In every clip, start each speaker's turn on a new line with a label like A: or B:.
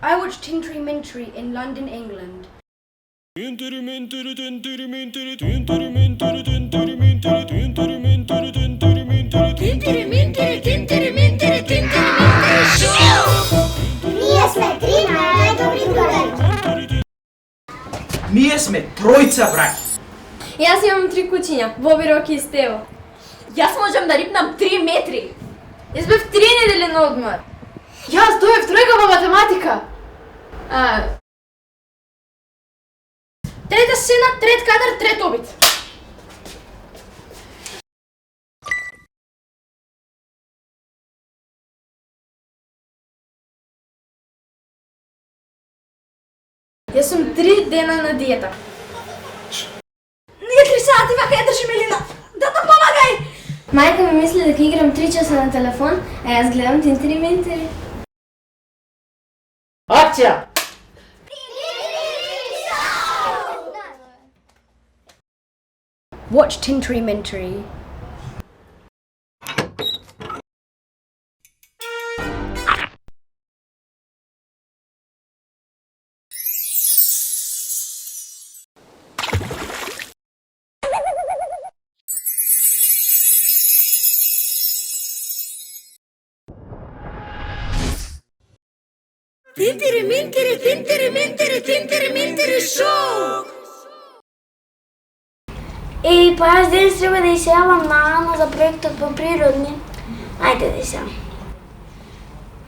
A: I watched Tintery Mintery in London, England.
B: Ние сме три най-добри другари.
C: Ние сме тројца браќа.
D: Јас имам 3 кучиња, Боби, Роки и Стево.
E: Јас можам да рипнам 3 метри.
D: Јас бев 3 недели на одмор.
E: Јас дојав тројка по математика.
A: Трета сцена, трет кадар, трет обид.
D: Јас сум 3 дена на диета.
E: Ние 3 сати вака ја држи Мелина. Да помагај!
D: Мајка ми мисли дека играм 3 часа на телефон, а јас гледам Тинтери Минтери.
C: Акција!
A: Watch Tintery Mintery.
E: Tintery Mintery, Tintery Mintery, Tintery Mintery шоу!
B: Ей, па јас денес треба да изјавам на Ана за проектот по природни. Ајде да изјавам.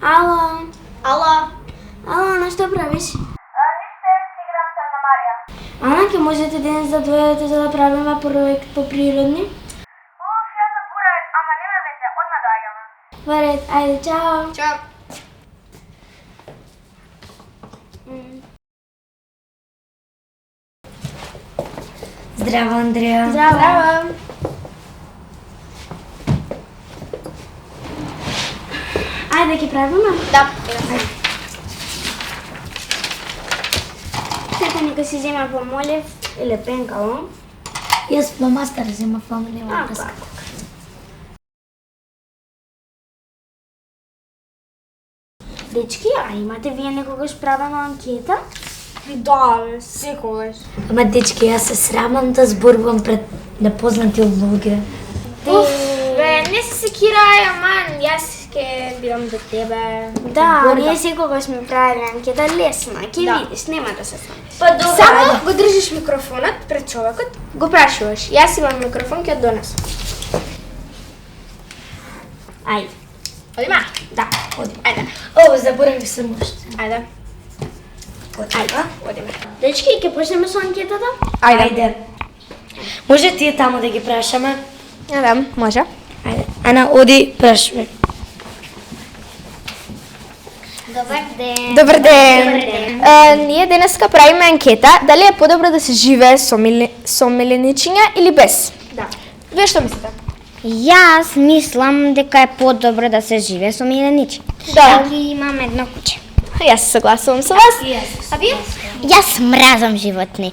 B: Ало.
E: Ала,
B: Ана, што правиш?
F: Ниште, си играм се на Марија.
B: Ана, ќе можете денес да дојдете за да правиме проект по природни?
F: Ја заборавив, ама нема веќе, одма доаѓам.
B: Во ред, ајде, чао.
E: чао.
D: Здраво, Андреја.
B: Здраво. Ајде, ќе правиме?
E: Да,
B: Сета нека си зема помолев или пенкало.
D: Јас фломастер земав, ама нема врска.
B: Дечки, а имате вие некогаш правена анкета?
E: да, секогаш.
D: Ама дечки, јас се срамам да зборувам пред непознати луѓе.
E: Не се секирај, аман, јас ќе бидам до тебе.
B: Да, ние секогаш сме правили анкета лесна, ќе
E: Да.
B: видиш, нема да се срамиш.
D: Па добро.
E: Само го држиш микрофонот пред човекот, го прашуваш. Јас имам микрофон, ќе донесам.
B: Ајде.
E: Одима?
B: Да.
E: Ајде.
D: О, заборавив се уште.
E: Ајде.
D: Ајде.
E: Одиме.
B: Дечки, ќе почнеме со анкетата?
D: Ајде. Може тие таму да ги прашаме?
E: Да, може.
D: Ајде. Ана, оди, прашај.
B: Добар ден.
E: Добар ден. Ние денеска правиме анкета дали е подобро да се живее со меленичиња или без.
B: Да.
E: Вие што мислите?
G: Јас мислам дека е подобро да се живее со миленичи.
E: Да.
G: И имам едно куче.
E: Јас се согласувам со вас. А вие?
G: Јас мразам животни.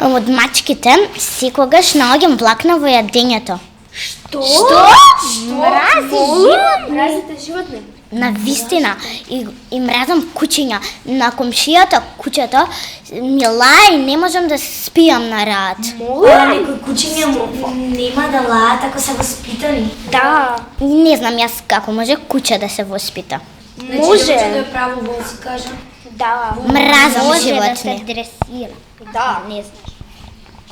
G: Од мачките секогаш наоѓам влакна во јадењето.
E: Што?
B: Мразите животни?
G: На вистина. И мразам кучиња. На комшијата кучето ми лае и не можам да спијам на рад.
D: А некои кучиња нема да лаат ако се воспитани.
E: Да.
G: Не знам јас како може куче да се воспита.
D: Може да е право да си кажа.
E: Да.
G: Мразам
H: Може да се
G: животни.
H: дресира.
E: Да.
G: Не знам.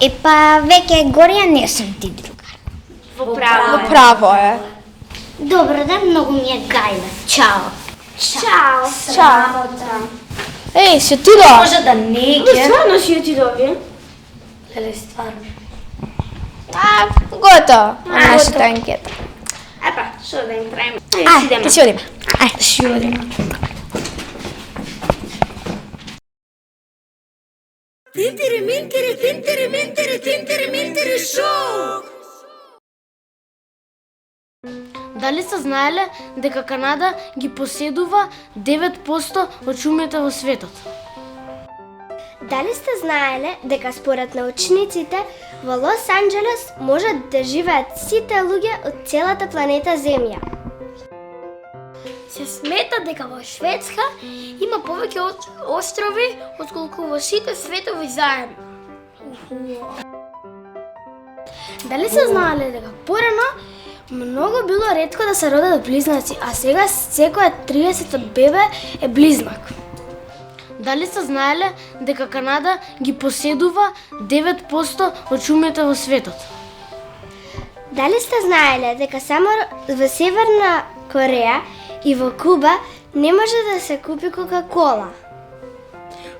G: И па веќе горија не сум ти другар.
E: Во право е.
G: Добро ден, многу ми е гајле. Чао.
B: Чао.
E: Чао. Еј, се ти да?
D: Може да не ќе.
B: Стварно си ја ти доби?
D: Леле, стварно.
E: Готово. Нашата анкета.
B: Епа, што да им правиме?
E: Ајде, си одиме.
D: Ајде, си одиме.
E: Tintery Mintery, Tintery Mintery, Tintery Mintery шоу!
I: Дали сте знаеле дека Канада ги поседува 9% од шумите во светот?
H: Дали сте знаеле дека според научниците во Лос Анџелес можат да живеат сите луѓе од целата планета Земја?
B: Се смета дека во Шведска има повеќе острови отколку во сите светови заедно. Дали се знаеле дека порано многу било ретко да се родат близнаци, а сега секоја 30 бебе е близнак?
I: Дали се знаеле дека Канада ги поседува 9% од шумите во светот?
H: Дали сте знаеле дека само во Северна Кореја и во Куба не може да се купи Кока-кола?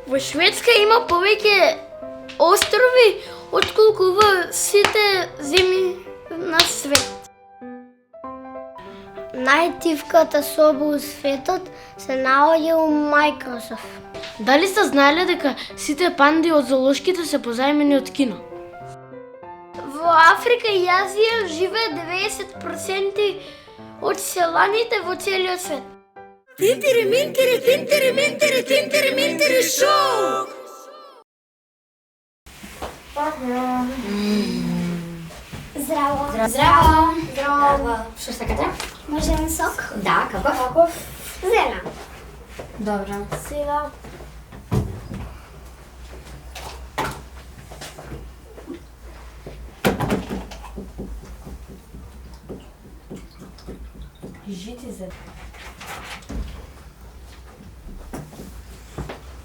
B: Во Шведска има повеќе острови отколку во сите земји на свет.
H: Најтивката соба у светот се наоѓа у Microsoft.
I: Дали сте знаеле дека сите панди од зоолошките се позајмени од кино?
B: Во Африка и Азија живее 90% од селаните во целиот свет.
H: Здраво.
B: Здраво.
H: Што сакате? Може еден сок? Да, каков? Зелен.
B: Добро. Сега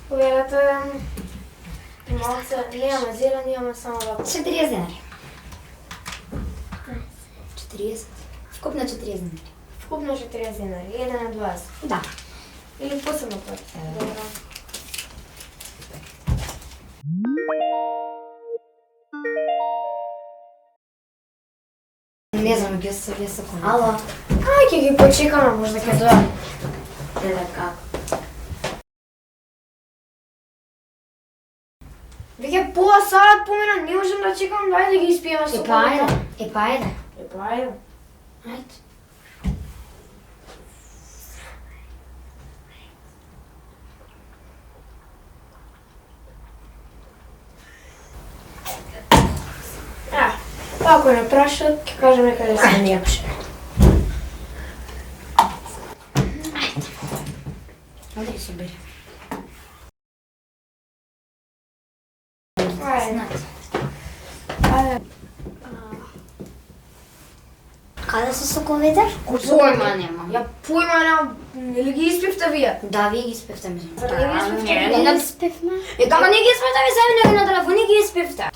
B: Уверете, малце, немаме зелен, имаме само вако.
H: 40 денари. 40. Вкупно 40 денари.
B: Вкупно 40 денари, 1 на 20.
H: Да.
B: Или посебно плати. Добро.
H: Не знам, ќе се секунди.
B: Ало. Ај, ќе ги почекаме, можда ќе дојде.
H: Како?
B: Веќе пола саат помина, не можам да чекам, дај да ги испиеме со
H: Ајде.
B: Ајде.
H: Ајде.
B: Ако не прашат, ќе кажем некаде се нејапше.
H: Оди ги собери. Каде се соковите?
B: Појма немам. Ја појма немам, или ги испивте вие?
H: Да, вие ги испивте, мислам.
B: Не
H: ги испивме. Ама не ги испивте, ви себе него на телефон, не ги испивте.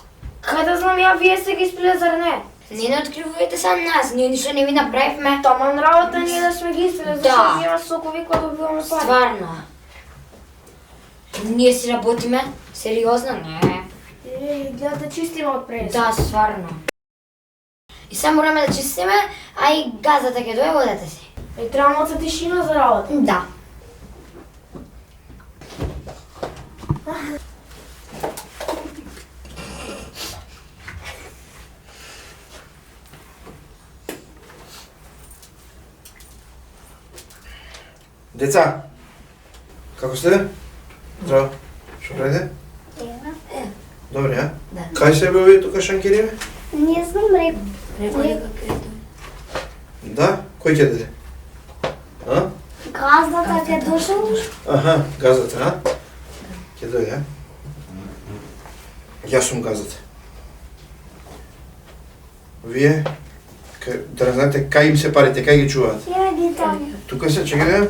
B: Кај да знам ја, вие сте ги испиле, зар не?
H: Не откривувате сам нас, ние ништо не ви направивме.
B: Таман работа ние да сме ги испиле, зашто има сокови кои добиваме пари.
H: Стварно. Ние си работиме, сериозно, не.
B: Гледа да чистиме од прес.
H: Да, стварно. И само време да чистиме, а и газата ќе дое, водете си.
B: И треба малце тишина за работа.
H: Да.
J: Деца, како сте? Здраво. Што правите? Добре, а?
H: Да.
J: Кај се бе овие тука шанкириве?
H: Не знам,
J: Да? Кој ќе даде? А?
H: газдата ќе дошол.
J: Аха, газата, а? Ќе дојде, а? Јас сум газата. Вие, да не знаете кај им се парите, кај ги чуваат?
H: Ја ги там.
J: Тука се, чекајте.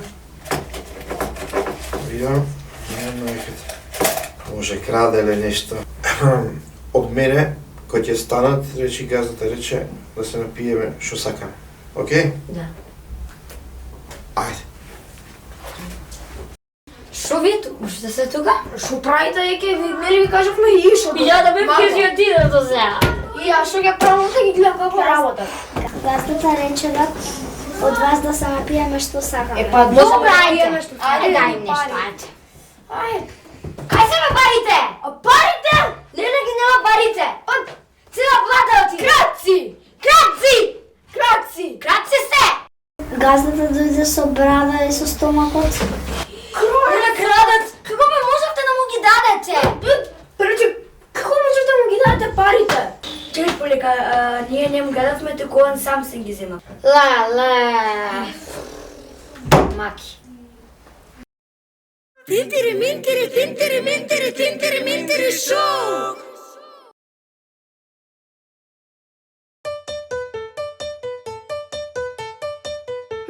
J: Видам, не најкате. Може краделе нешто. Од мене, кој ќе станат, речи газата, рече да се напиеме што сакаме. Океј?
H: Да.
J: Ајде.
H: Шо ви тука? Што сте тука?
B: Шо правите, еке, нели ви кажавме и шо?
H: Ја да бе ќе ти да до сега.
B: И ја шо ќе правам да ги гледам како работа.
H: Газдата рече да од вас да се напиеме што сакаме.
B: Па
H: Добра, ајде.
B: ајде.
H: Ајде, дај им нешто, ајде. Ајде. Кај се ме парите?
B: Парите?
H: Леле ги нема парите.
B: Па цела плата ти. Краци! Краци! Краци!
H: Краци сте! Газдата дојде со брада и со стомакот.
B: Кројна крадат!
H: Како ме можевте да му ги дадете?
B: Рече, како можете да му ги дадете парите? Чекай, полека, ние не му гледавме, туку он сам се ги зема.
H: Ле.
B: Маки.
K: Тинтери, минтери, тинтери, минтери, тинтери, минтери, шоу!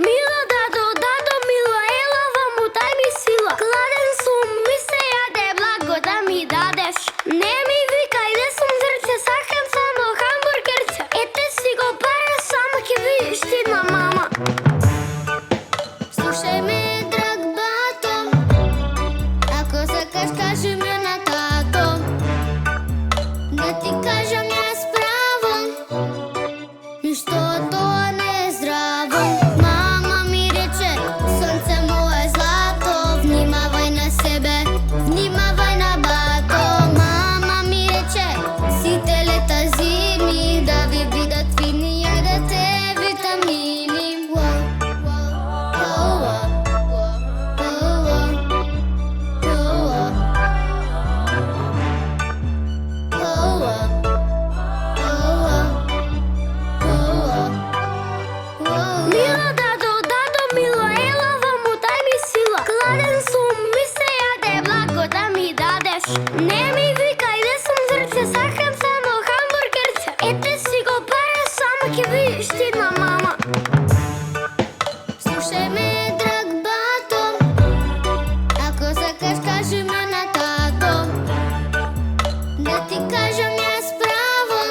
B: Мила, дадо, мила, ела, вам дай ми сила. Гладен сум, ми се яде, благо да ми дадеш. Не ми викай, не сум зрце, сахам само хамбургерце. Ете си го пара, само ке видиш ти на мама.
G: Слушай ме, драг бато, ако сакаш кажи ме на тато, да ти кажам јас право, ништо тоа не е здраво. Мама ми рече, сонце мое злато, внимавај на себе, внимавај на бато. Мама ми рече, сите лета зими, да ви бидат фини, јадете витамини.
B: Мила, дадо, мила, ела, вам дай ми сила. Гладен сум, ми се яде, благо да ми дадеш. Не ми викај, не сум зрце, сахам само хамбургерце. Ете си го пара, само ке видиш ти на мама.
G: Слушај ме, драг бато, ако сакаш кажи ме на тато, да ти кажам јас право,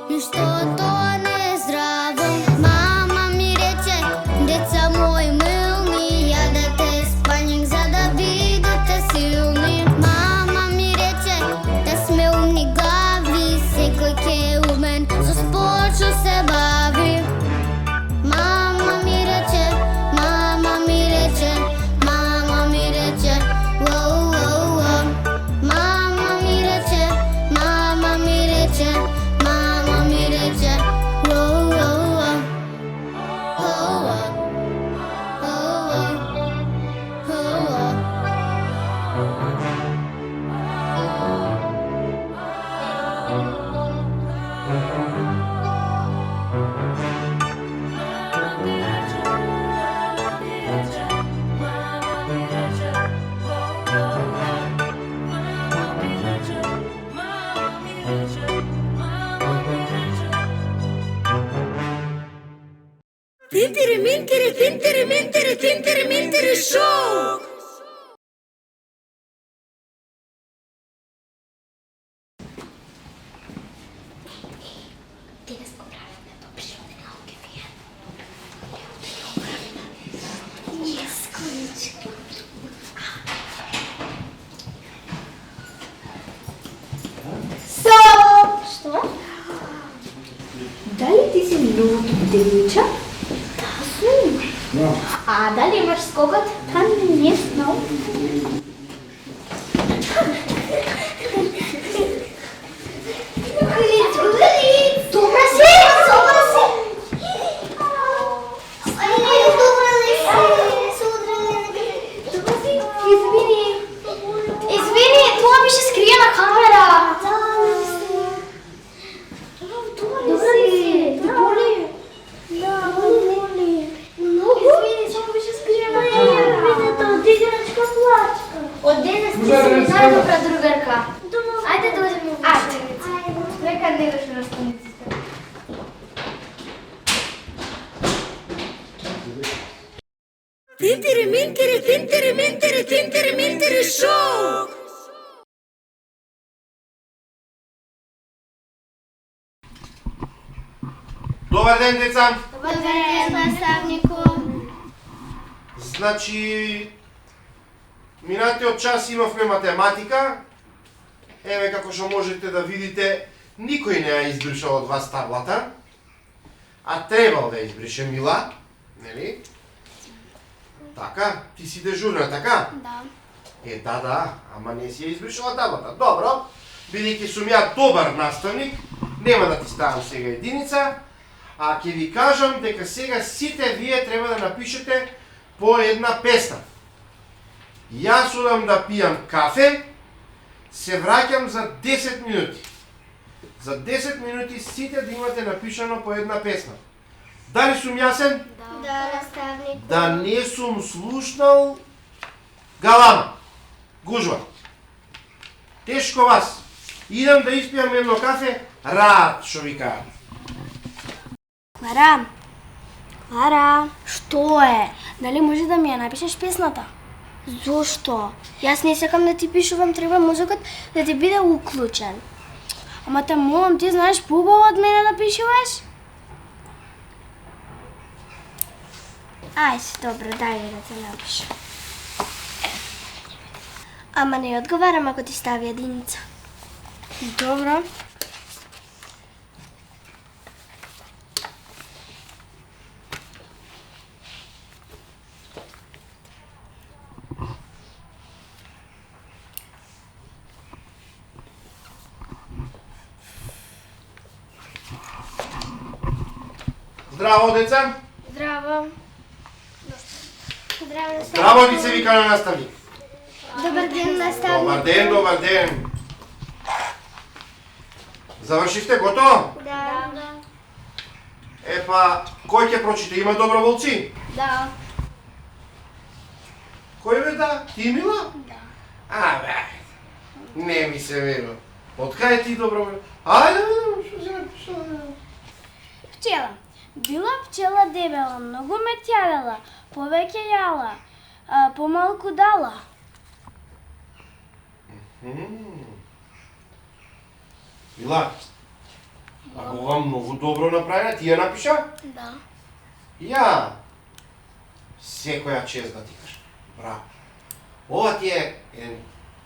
G: ништо тоа не е здраво. Мама ми рече, деца мои милни, јадете спањик за да бидете силни. Мама ми рече, да сме умни глави, секој ке е умен, со спорт што се бави. Mama mi reče, mama mi reče, mama mi reče, wow, wow, wow. Mama mi reče, mama mi reče, mama mi reče, wow, wow, wow. Wow, wow. Wow, wow. Wow, wow.
K: Тинтери, минтери, тинтери, минтери, тинтери, минтери, шоу!
B: Што? Дали ти си многу девојче? Да, сум. А дали имаш скокот? Па не знам. Добра си! Добра си! Добра си! Извини, тоа беше скриена камера. Добра си! Боли? Да, боли. Много? Извини, само беше скриена камера. Дединечка плачка. Од денес ти си ми најдобра другарка. Ајде да одиме во вечерница. Нека не беше растаниците.
K: Тинтери, минтери, тинтери, минтери, тинтери, минтери, шоу!
J: Добар ден, деца!
G: Добар ден, наставнику.
J: Значи, минатиот час имавме математика. Еве како што можете да видите, никој не ја избришал од вас таблата, а требал да ја избрише Мила, нели? Така, ти си дежурна, така?
G: Да.
J: Да, ама не си ја избришала таблата. Добро, бидејќи сум ја добар наставник, нема да ти ставам сега единица, а ќе ви кажам дека сега сите вие треба да напишете по една песна. Јас одам да пијам кафе, се враќам за 10 минути. За 10 минути сите да имате напишано по една песна. Дали сум јасен?
H: Да, наставник.
J: Да не сум слушнал галама, гужва. Тешко вас. Идам да испијам едно кафе, рад, шо ви кажа.
D: Клара, Клара, што е? Дали може да ми ја напишеш песната?
H: Зошто? Јас не сакам да ти пишувам, треба мозокот да ти биде уклучен.
D: Ама те молам, ти знаеш поубаво од мене да пишуваш?
H: Ајде, добро, дај ми да те напишам. Ама не одговарам ако ти стави единица.
D: Добро.
J: Здраво, деца.
H: Здраво. Здраво, наставник.
J: Здраво ви се вика на наставник.
H: Добар ден, наставник.
J: Добар ден, добар ден. Завршивте, готово?
H: Да.
J: Епа, кој ќе прочита? Има доброволци?
H: Да.
J: Кој бе да? Ти, Мила? Да. Бе, не ми се верува. Од кај ти доброволец? Ајде, што се напишала?
D: Пчела. Била пчела дебела, многу ме тјадела, повеќе јала, помалку дала.
J: Мила, ако ова многу добро направена, ти ја напиша?
H: Да.
J: Ја. Секоја чест да ти кажа. Браво. Ова ти е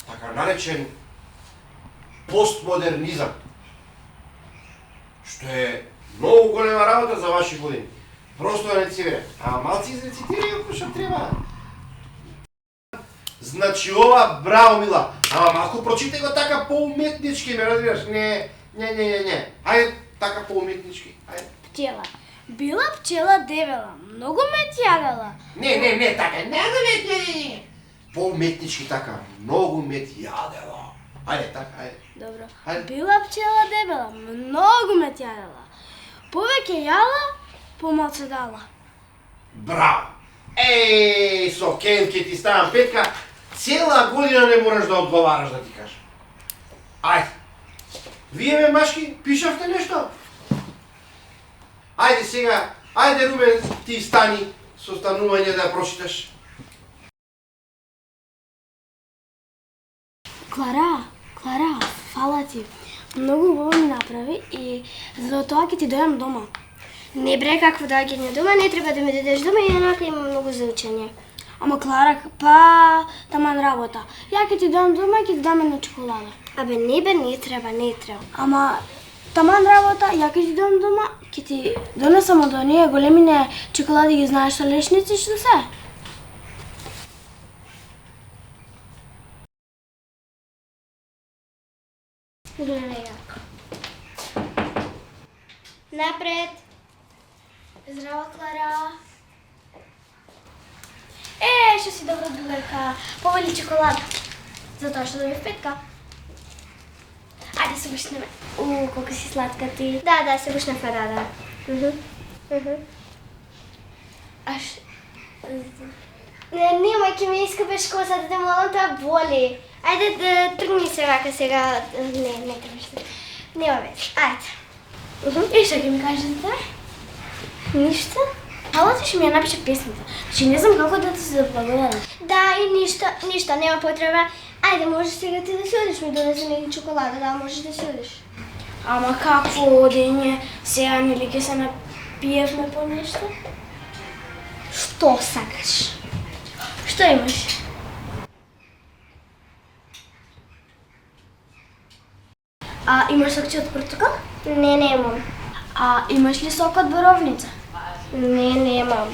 J: така наречен постмодернизам. Што е многу голема работа за ваши години. Просто да не си вере. А малци изрецитирај ако што треба. Значи ова, браво, Мила. Ама малку прочитај го така поуметнички, ме разбираш? Не. Ајде, така поуметнички. Ајде.
D: Пчела. Била пчела дебела, многу ме тјадела.
J: Не, така, не. Поуметнички така, многу ме јадела. Ајде, така, ајде.
D: Добро.
J: Ајде.
D: Била пчела дебела, многу ме тјадела. Повеќе јала, помалку дала.
J: Браво! Еј, со Кен ќе ти ставам петка, цела година не мораш да одговараш да ти кажам. Ајде. Вие ме машки, пишавте нешто? Ајде сега, ајде Рубен, ти стани со станување да прочиташ.
D: Клара, фала ти. Многу убаво ми направи и за тоа ќе ти дојдам дома.
H: Не бре, какво доаѓање дома, не треба да ми дадеш дома и еднака има многу за учење.
D: Ама Клара, па таман работа. Ја ќе ти дојдам дома и ќе ти дам една чоколада.
H: Абе, не треба.
D: Ама таман работа, ја ќе ти дојдам дома, ќе ти донесам од оние големине чоколади, ги знаеш со лешници што се?
H: Гледај јако. Напред.
D: Здраво, Клара. Што си добра другарка. Повели чоколада. Затоа што добив петка. Ајде се бушнеме. Колку си сладка ти.
H: Да, се бушна фарада. Нема, ќе ме искапеш коса, да те молам, тоа боли. Ајде, тргни се вака сега. Не требаш да. Нема веќе. Ајде.
D: И што ќе ми кажете?
H: Ништо?
D: Ала ти што ми ја напиша песната. Значи не знам како да ти се заблагодарам.
H: Да, и ништо, нема потреба. Ајде, можеш сега ти да си одиш, ми донесе неки чоколада, да, можеш да си одиш.
D: Ама какво одење? Сега нели ќе се напиевме по нешто?
H: Што сакаш?
D: Што имаш? Имаш сокче од портокал?
H: Не, немам.
D: Имаш ли сок од боровница?
H: Не, немам.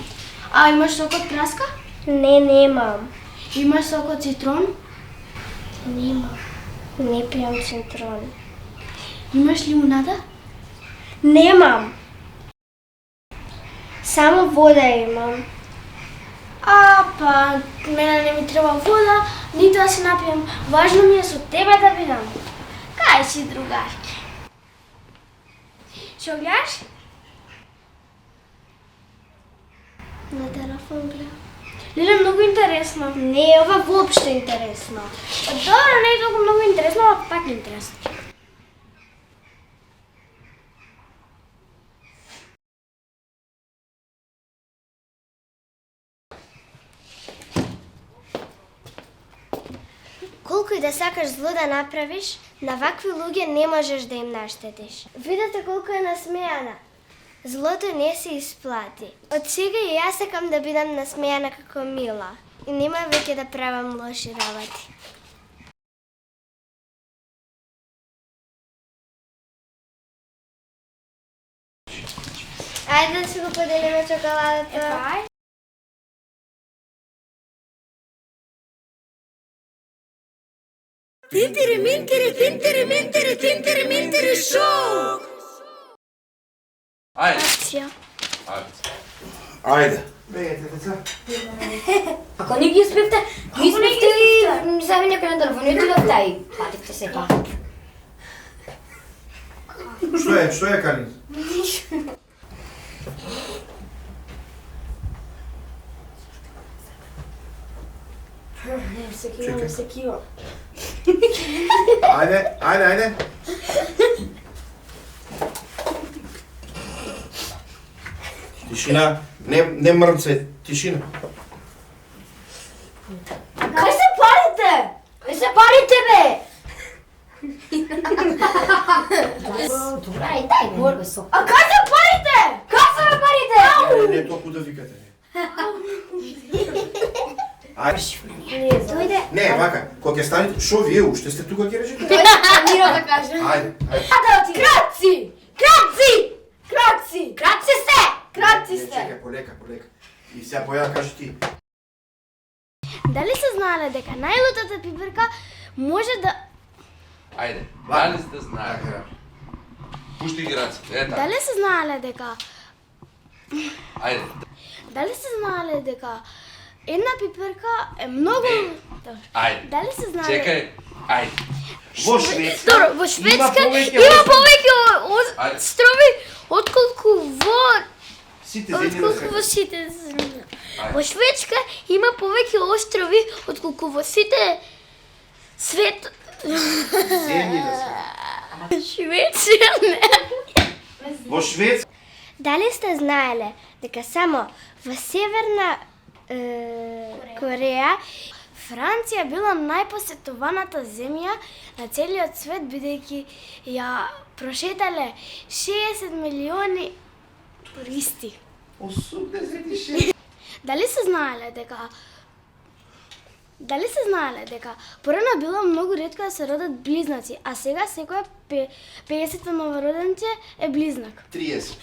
D: Имаш сок од краска?
H: Не, немам.
D: Имаш сок од цитрон?
H: Немам. Не пијам цитрон.
D: Имаш лимунада?
H: Немам. Само вода имам.
D: Па, мене не ми треба вода, ниту да се напијам. Важно ми е со тебе да бидам. Кај си, другарки? Што гледаш?
H: На телефон гледам.
D: Леле, много интересно.
H: Не, ова воопшто интересно.
D: Добро, не е толкова много интересно, а пак интересно.
H: Колку и да сакаш зло да направиш, на вакви луѓе не можеш да им наштетиш. Видете колку е насмејана. Злото не се исплати. Од сега и јас сакам да бидам насмејана како Мила. И нема веќе да правам лоши работи. Ајде да си го поделиме чоколадата.
K: Тинтери, минтери, тинтери, минтери, тинтери, минтери, шоу!
L: Ајде.
D: Акција.
J: Ајде. Бегате, деца.
A: Ако не ги спивте и ми зави некој на телефон и отидовте и плативте се па.
J: Што е, Калин?
A: Секио.
J: Ајде. Тишина, не мрце, тишина.
A: Кај се парите? Кај се парите, бе? Добра, и дај борбе со. А кај се парите? Кај се парите?
J: Не толку да викате. Ајде. Не, вака, кога ќе станете, шо вие уште сте тука ќе речете?
A: Мира да каже.
J: Ајде.
A: Краци сте!
J: Чекај, полека. И сега појава кажи ти.
D: Дали се знаеле дека најлутата пиперка може да...
L: Ајде, дали сте знаеле? Пушти ги раце, ета.
D: Дали се знаеле дека...
L: Ајде.
D: Дали се знаеле дека една пиперка е многу...
L: Ајде.
D: Дали се знаеле...
L: Чекај, ајде.
J: Во Шведска
D: Добро, во Шведска има повеќе острови отколку во...
J: Сите земји на
D: Отколку во
J: светот.
D: сите земји. Во Шведска има повеќе острови отколку во сите свет...
J: Земји на светот.
D: Швеција не.
J: Во Шведска.
H: Дали сте знаеле дека само во Северна Кореја
D: Франција била најпосетуваната земја на целиот свет, бидејќи ја прошетале 60 милиони туристи.
J: 86.
D: Дали се знаеле дека порано било многу ретко да се родат близнаци, а сега секоја 50 новороденче е близнак.
J: 30.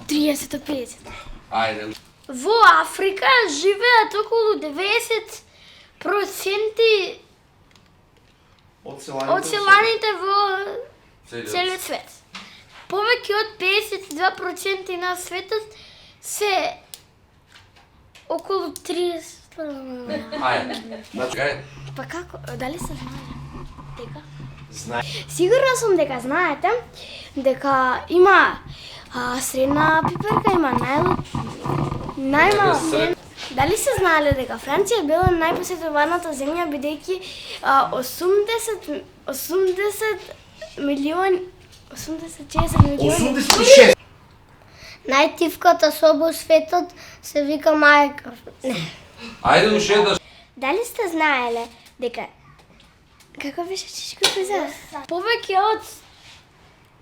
D: 30 од 50.
L: Ајде.
D: Во Африка живеат околу 90%
J: Од
D: од селаните во целиот свет. Повеќе од 52% на светот се околу 30.
L: Ајде. Чекај.
D: Па како, дали се знае дека?
J: Знае.
D: Сигурна сум дека знаете дека има средна пиперка, има најмала. Дали се знаеле дека Франција била најпосетуваната земја бидејќи 80 милиони 86 милиони
J: 86.
H: Најтивката соба во светот се вика Майнкрафт.
L: Ајде уште да...
H: Дали сте знаеле дека како беше чичко пизар?
D: повеќе од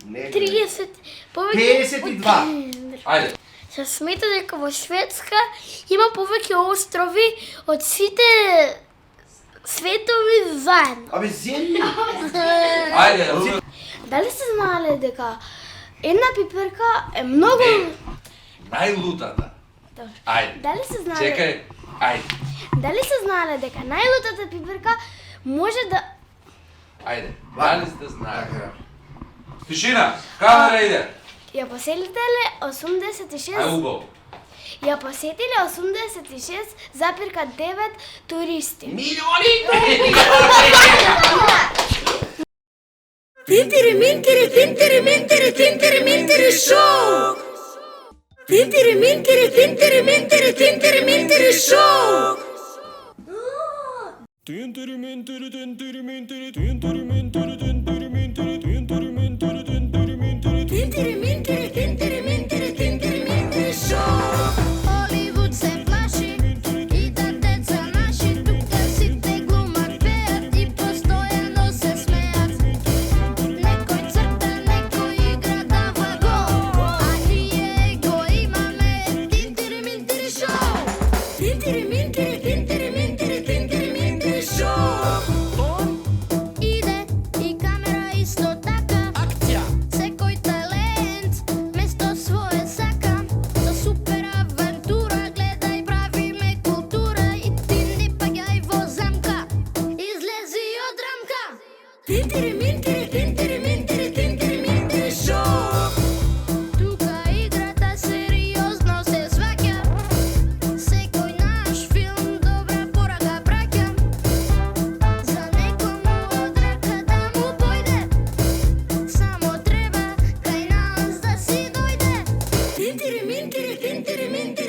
D: 30 повеќе
J: 52.
L: Ајде.
D: се смета дека во Шведска има повеќе острови од сите светови заедно.
J: Абе земји.
L: Ајде.
D: Дали се знаеле дека една пиперка е многу...
L: Најлутата. Ајде.
D: Дали се знаеле...
L: Чекај, ајде.
D: Дали се знаеле дека најлутата пиперка може да...
L: Ајде. Дали сте знаеле? Тишина, камера иде.
D: Ја посетиле 86...
L: Ај убаво.
D: Ја посетиле 86,9 туристи.
L: Милиони!
K: Тинтери, минтери, тинтери, минтери, тинтери, минтери, шоу! Тинтери, минтери, тинтери, минтери, тинтери, минтери шоу! Тинтери, минтери, тинтери, минтери, тинтери, минтери, тинтери, минтери, тинтери, минтери, тинтери, минтери, тинтери, минтери, тинтери, минтери, тинтери, минтери шоу!
G: Холивуд се плаши и да деца наши тук сите глумат, пеят и постоянно се смеят. Некој црта, некој игра дава гол, а ние го имаме тинтери, минтери шоу!
K: Тинтери, минтери, тинтери, минтери, тинтери, минтери шоу!
G: Иде и камера исто така.
K: Акција!
G: Секој талент место свое сака. За супер авантура гледај, правиме култура и ти не паѓај во замка. Излези од рамка.
K: Тинтери, минтери, тинтери, минтери, тинтери, минтери шоу!
G: Тука играта сериозно се сваќа. Секој наш филм добра порака праќа. За некому од рака да му појде, само треба кај нас да си дојде.
K: Тинтери, минтери, тинтери, минтери,